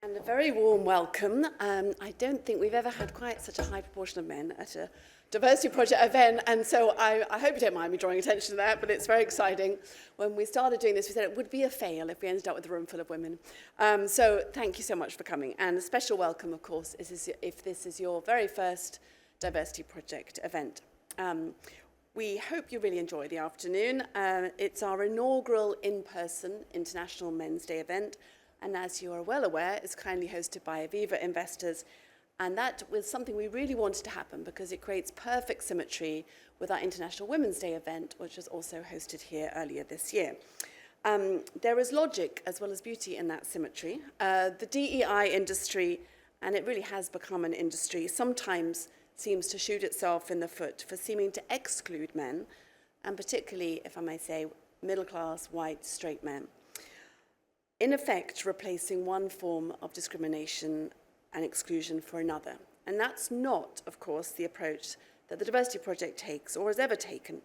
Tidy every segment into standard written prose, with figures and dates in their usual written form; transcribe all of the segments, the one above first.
And a very warm welcome. I don't think we've ever had quite such a high proportion of men at a Diversity Project event, and so I hope you don't mind me drawing attention to that, but it's very exciting. When we started doing this, we said it would be a fail if we ended up with a room full of women. So thank you so much for coming, and a special welcome, of course, if this is your very first Diversity Project event. We hope you really enjoy the afternoon. It's our inaugural in-person International Men's Day event, and as you are well aware, it's kindly hosted by Aviva Investors. And that was something we really wanted to happen because it creates perfect symmetry with our International Women's Day event, which was also hosted here earlier this year. There is logic as well as beauty in that symmetry. The DEI industry, and it really has become an industry, sometimes seems to shoot itself in the foot for seeming to exclude men, and particularly, if I may say, middle-class, white, straight men. In effect, replacing one form of discrimination and exclusion for another. And that's not, of course, the approach that the Diversity Project takes or has ever taken.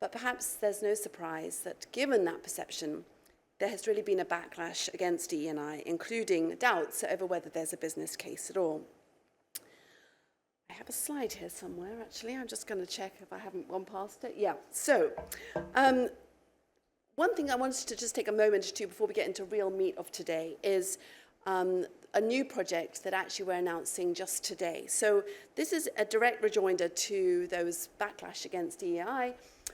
But perhaps there's no surprise that given that perception, there has really been a backlash against DE&I, including doubts over whether there's a business case at all. I have a slide here somewhere, actually. I'm just going to check if I haven't gone past it. Yeah, so one thing I wanted to just take a moment or two before we get into real meat of today is a new project that actually we're announcing just today. So this is a direct rejoinder to those backlash against DEI,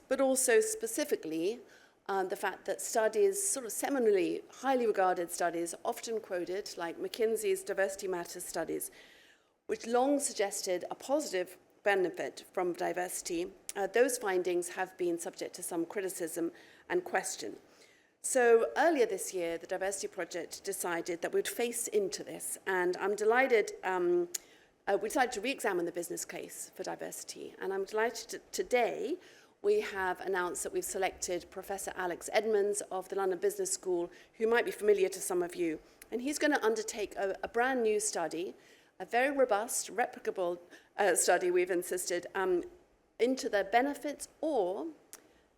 but also specifically the fact that studies, sort of seminally highly regarded studies, often quoted, like McKinsey's Diversity Matters studies, which long suggested a positive benefit from diversity, those findings have been subject to some criticism and question. So earlier this year, the Diversity Project decided that we'd face into this, and I'm delighted, we decided to re-examine the business case for diversity, and I'm delighted today we have announced that we've selected Professor Alex Edmans of the London Business School, who might be familiar to some of you, and he's going to undertake a brand new study, a very robust, replicable study, we've insisted, into the benefits or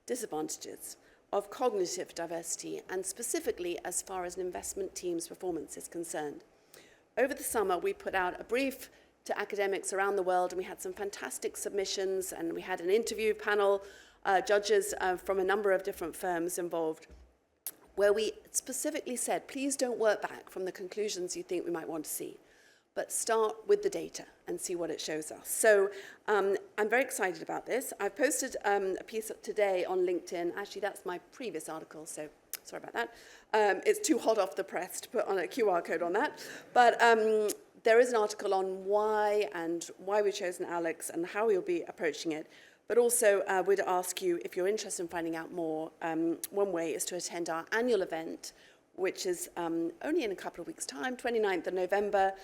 disadvantages of cognitive diversity, and specifically as far as an investment team's performance is concerned. Over the summer, we put out a brief to academics around the world, and we had some fantastic submissions, and we had an interview panel, judges from a number of different firms involved, where we specifically said, please don't work back from the conclusions you think we might want to see, but start with the data and see what it shows us. So I'm very excited about this. I've posted a piece today on LinkedIn. Actually, that's my previous article, so sorry about that. It's too hot off the press to put on a QR code on that. But there is an article on why we've chosen Alex and how we'll be approaching it. But also, we'd ask you, if you're interested in finding out more, one way is to attend our annual event, which is only in a couple of weeks' time, 29th of November,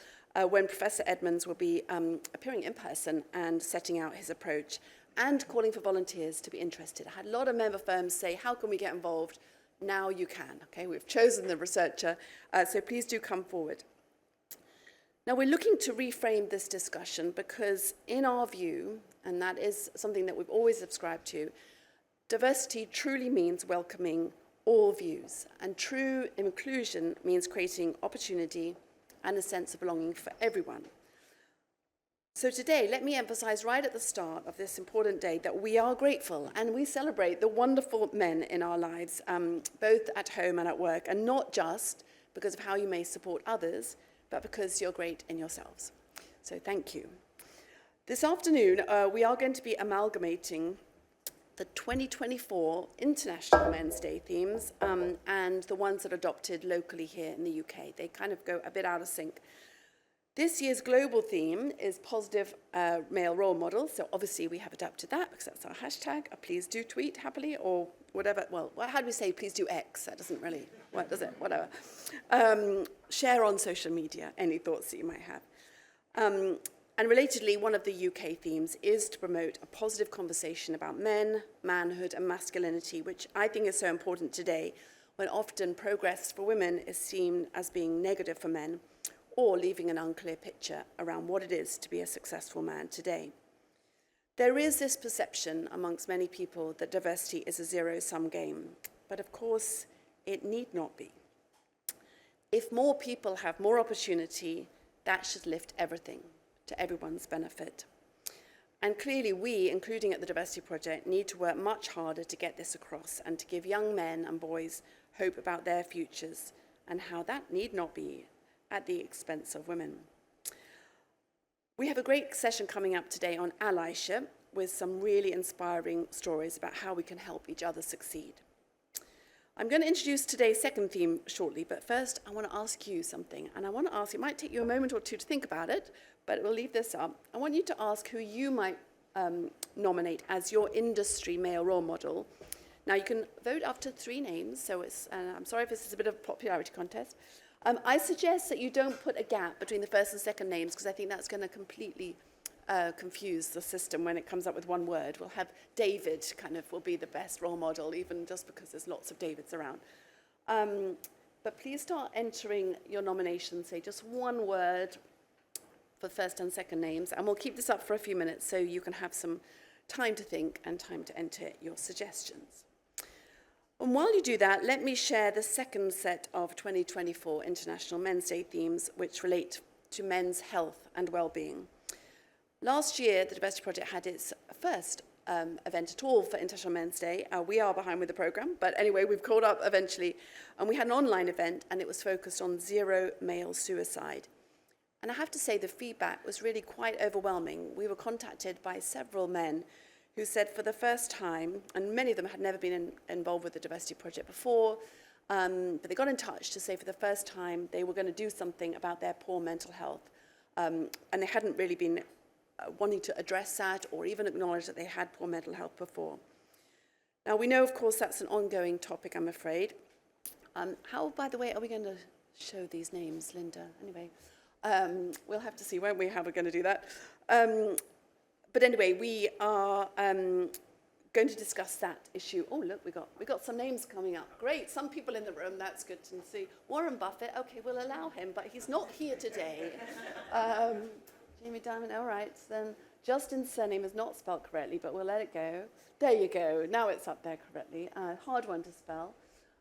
when Professor Edmans will be appearing in person and setting out his approach and calling for volunteers to be interested. I had a lot of member firms say, how can we get involved? Now you can, okay? We've chosen the researcher, so please do come forward. Now we're looking to reframe this discussion because in our view, and that is something that we've always subscribed to, diversity truly means welcoming all views, and true inclusion means creating opportunity and a sense of belonging for everyone. So today, let me emphasize right at the start of this important day that we are grateful and we celebrate the wonderful men in our lives, both at home and at work, and not just because of how you may support others, but because you're great in yourselves. So thank you. This afternoon, we are going to be amalgamating the 2024 International Men's Day themes and the ones that are adopted locally here in the UK. They kind of go a bit out of sync. This year's global theme is positive male role models. So obviously we have adapted that because that's our hashtag. Please do tweet happily or whatever. Well, how do we say please do X? That doesn't really work, does it? Whatever. Share on social media any thoughts that you might have. And relatedly, one of the UK themes is to promote a positive conversation about men, manhood, and masculinity, which I think is so important today, when often progress for women is seen as being negative for men, or leaving an unclear picture around what it is to be a successful man today. There is this perception amongst many people that diversity is a zero-sum game, but of course, it need not be. If more people have more opportunity, that should lift everything to everyone's benefit. And clearly we, including at the Diversity Project, need to work much harder to get this across and to give young men and boys hope about their futures and how that need not be at the expense of women. We have a great session coming up today on allyship with some really inspiring stories about how we can help each other succeed. I'm going to introduce today's second theme shortly, but first I want to ask you something. And I want to ask, it might take you a moment or two to think about it, but we'll leave this up. I want you to ask who you might nominate as your industry male role model. Now you can vote up to 3 names, so it's, I'm sorry if this is a bit of a popularity contest. I suggest that you don't put a gap between the first and second names, because I think that's going to completely confuse the system when it comes up with one word. We'll have David will be the best role model, even just because there's lots of Davids around. But please start entering your nominations, say just one word for first and second names, and we'll keep this up for a few minutes so you can have some time to think and time to enter your suggestions. And while you do that, let me share the second set of 2024 International Men's Day themes, which relate to men's health and well-being. Last year, the Diversity Project had its first event at all for International Men's Day. We are behind with the program, but anyway, we've caught up eventually. And we had an online event, and it was focused on zero male suicide. And I have to say, the feedback was really quite overwhelming. We were contacted by several men who said for the first time, and many of them had never been involved with the Diversity Project before, but they got in touch to say for the first time they were going to do something about their poor mental health. And they hadn't really been wanting to address that or even acknowledge that they had poor mental health before. Now, we know, of course, that's an ongoing topic, I'm afraid. How, by the way, are we going to show these names, Linda? Anyway, we'll have to see, won't we, how we're going to do that. But anyway, we are going to discuss that issue. Oh, look, we got some names coming up. Great, some people in the room, that's good to see. Warren Buffett, okay, we'll allow him, but he's not here today. Jamie Dimon, all right, then Justin's surname is not spelled correctly, but we'll let it go. There you go, now it's up there correctly. Hard one to spell,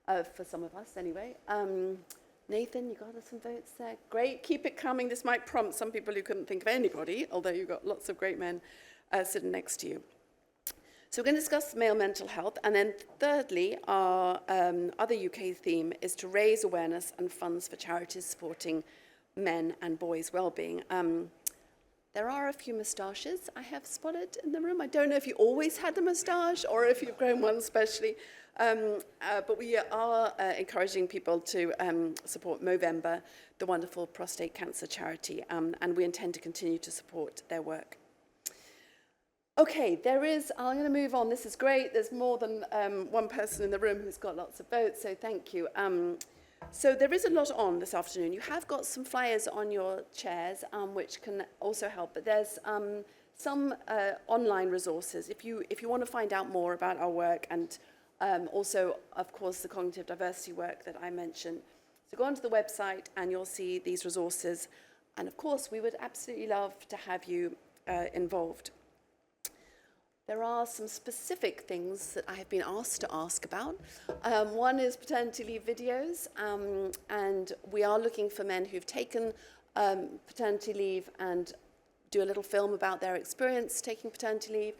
for some of us anyway. Nathan, you got us some votes there. Great, keep it coming. This might prompt some people who couldn't think of anybody, although you've got lots of great men sitting next to you. So we're going to discuss male mental health, and then thirdly, our other UK theme is to raise awareness and funds for charities supporting men and boys' well-being. There are a few moustaches I have spotted in the room. I don't know if you always had a moustache or if you've grown one specially, but we are encouraging people to support Movember, the wonderful prostate cancer charity, and we intend to continue to support their work. Okay, I'm going to move on. This is great. There's more than one person in the room who's got lots of votes, so thank you. So there is a lot on this afternoon. You have got some flyers on your chairs, which can also help, but there's some online resources if you want to find out more about our work and also, of course, the cognitive diversity work that I mentioned. So go onto the website and you'll see these resources. And of course, we would absolutely love to have you involved. There are some specific things that I have been asked to ask about. One is paternity leave videos, and we are looking for men who've taken paternity leave and do a little film about their experience taking paternity leave.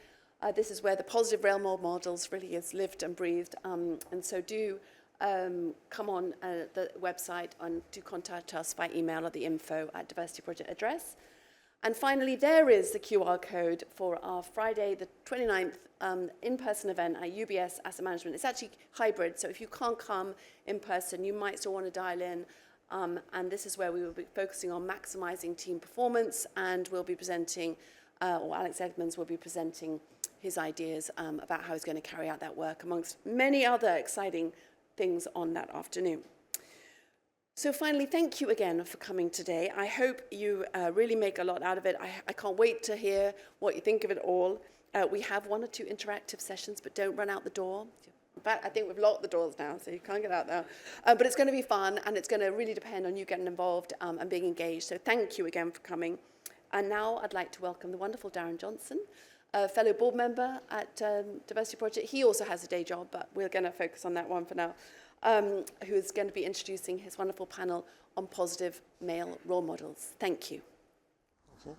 This is where the positive role models really is lived and breathed, and so do come on the website and do contact us by email at the info@Diversity Project address. And finally, there is the QR code for our Friday, the 29th, in-person event at UBS Asset Management. It's actually hybrid, so if you can't come in person, you might still want to dial in. And this is where we will be focusing on maximizing team performance, and we'll be presenting, or Alex Edmonds will be presenting his ideas about how he's going to carry out that work, amongst many other exciting things on that afternoon. So finally, thank you again for coming today. I hope you really make a lot out of it. I can't wait to hear what you think of it all. We have 1 or 2 interactive sessions, but don't run out the door. In fact, I think we've locked the doors now, so you can't get out now. But it's going to be fun, and it's going to really depend on you getting involved and being engaged. So thank you again for coming. And now I'd like to welcome the wonderful Darren Johnson, a fellow board member at Diversity Project. He also has a day job, but we're going to focus on that one for now. who is going to be introducing his wonderful panel on positive male role models. Thank you. Okay.